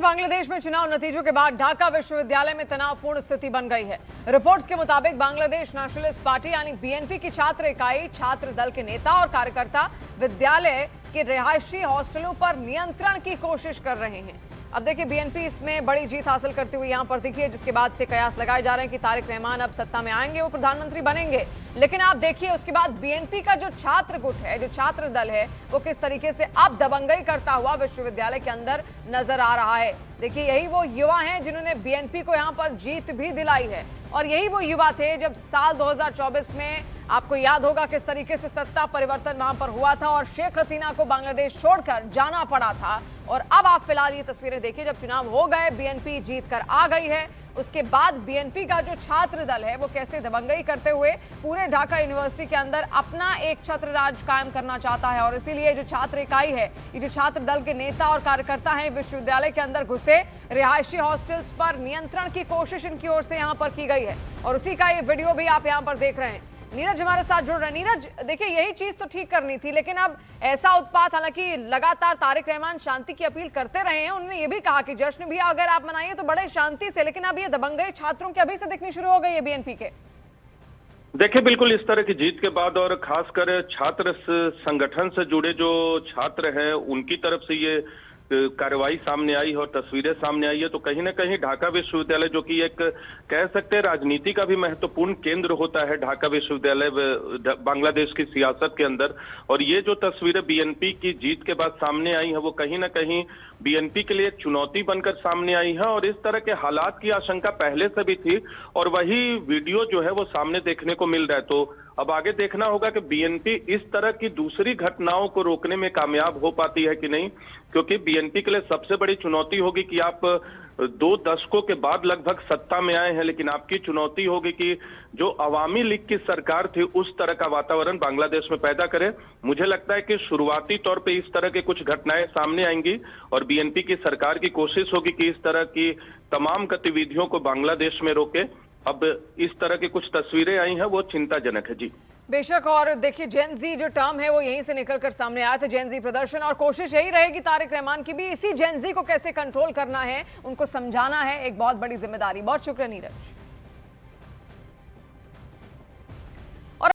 बांग्लादेश में चुनाव नतीजों के बाद ढाका विश्वविद्यालय में तनावपूर्ण स्थिति बन गई है। रिपोर्ट्स के मुताबिक बांग्लादेश नेशनलिस्ट पार्टी यानी बीएनपी की छात्र इकाई, छात्र दल के नेता और कार्यकर्ता विद्यालय के रिहायशी हॉस्टलों पर नियंत्रण की कोशिश कर रहे हैं। अब देखिए, बीएनपी इसमें बड़ी जीत हासिल करती हुई यहां पर दिखी है, जिसके बाद से कयास लगाए जा रहे हैं कि तारिक रहमान अब सत्ता में आएंगे, वो प्रधानमंत्री बनेंगे। लेकिन आप देखिए, उसके बाद बीएनपी का जो छात्र गुट है, जो छात्र दल है, वो किस तरीके से अब दबंगई करता हुआ विश्वविद्यालय के अंदर नजर आ रहा है। देखिए, यही वो युवा हैं जिन्होंने बीएनपी को यहां पर जीत भी दिलाई है, और यही वो युवा थे जब साल 2024 में आपको याद होगा किस तरीके से सत्ता परिवर्तन वहां पर हुआ था और शेख हसीना को बांग्लादेश छोड़कर जाना पड़ा था। और अब आप फिलहाल ये तस्वीरें देखिए, जब चुनाव हो गए, बीएनपी जीत कर आ गई है, उसके बाद बीएनपी का जो छात्र दल है वो कैसे दबंगई करते हुए पूरे ढाका यूनिवर्सिटी के अंदर अपना एक छत्र राज कायम करना चाहता है। और इसीलिए जो छात्र इकाई है, ये जो छात्र दल के नेता और कार्यकर्ता हैं, विश्वविद्यालय के अंदर घुसे रिहायशी हॉस्टल्स पर नियंत्रण की कोशिश इनकी ओर से यहाँ पर की गई है। और उसी का ये वीडियो भी आप यहाँ पर देख रहे हैं। नीरज हमारे साथ जुड़ रहे हैं। नीरज, देखिए, यही चीज तो ठीक करनी थी, लेकिन अब ऐसा उत्पात, हालांकि लगातार तारिक रहमान शांति की अपील करते रहे हैं, उन्होंने ये भी कहा कि जश्न भी अगर आप मनाइए तो बड़े शांति से, लेकिन अब ये दबंगई छात्रों की अभी से दिखनी शुरू हो गई है बीएनपी के। देखिए, बिल्कुल इस तरह की जीत के बाद और खासकर छात्र संगठन से जुड़े जो छात्र हैं, उनकी तरफ से ये कार्रवाई सामने आई है और तस्वीरें सामने आई है, तो कहीं ना कहीं ढाका विश्वविद्यालय, जो कि एक कह सकते हैं राजनीति का भी महत्वपूर्ण केंद्र होता है, ढाका विश्वविद्यालय बांग्लादेश की सियासत के अंदर, और ये जो तस्वीरें बीएनपी की जीत के बाद सामने आई है, वो कहीं ना कहीं बीएनपी के लिए एक चुनौती बनकर सामने आई है। और इस तरह के हालात की आशंका पहले से भी थी, और वही वीडियो जो है वो सामने देखने को मिल रहा है। तो अब आगे देखना होगा कि बीएनपी इस तरह की दूसरी घटनाओं को रोकने में कामयाब हो पाती है कि नहीं, क्योंकि बीएनपी के लिए सबसे बड़ी चुनौती होगी कि आप 2 दशकों के बाद लगभग सत्ता में आए हैं, लेकिन आपकी चुनौती होगी कि जो अवामी लीग की सरकार थी, उस तरह का वातावरण बांग्लादेश में पैदा करे। मुझे लगता है कि शुरुआती तौर पे इस तरह की कुछ घटनाएं सामने आएंगी और बीएनपी की सरकार की कोशिश होगी कि इस तरह की तमाम गतिविधियों को बांग्लादेश में रोके। अब इस तरह की कुछ तस्वीरें आई हैं, वो चिंताजनक है। जी बेशक, और देखिए, जेन जी जो टर्म है वो यहीं से निकलकर सामने आया था, जेन जी प्रदर्शन, और कोशिश यही रहेगी तारिक रहमान की भी, इसी जेन जी को कैसे कंट्रोल करना है, उनको समझाना है, एक बहुत बड़ी जिम्मेदारी। बहुत शुक्रिया नीरज।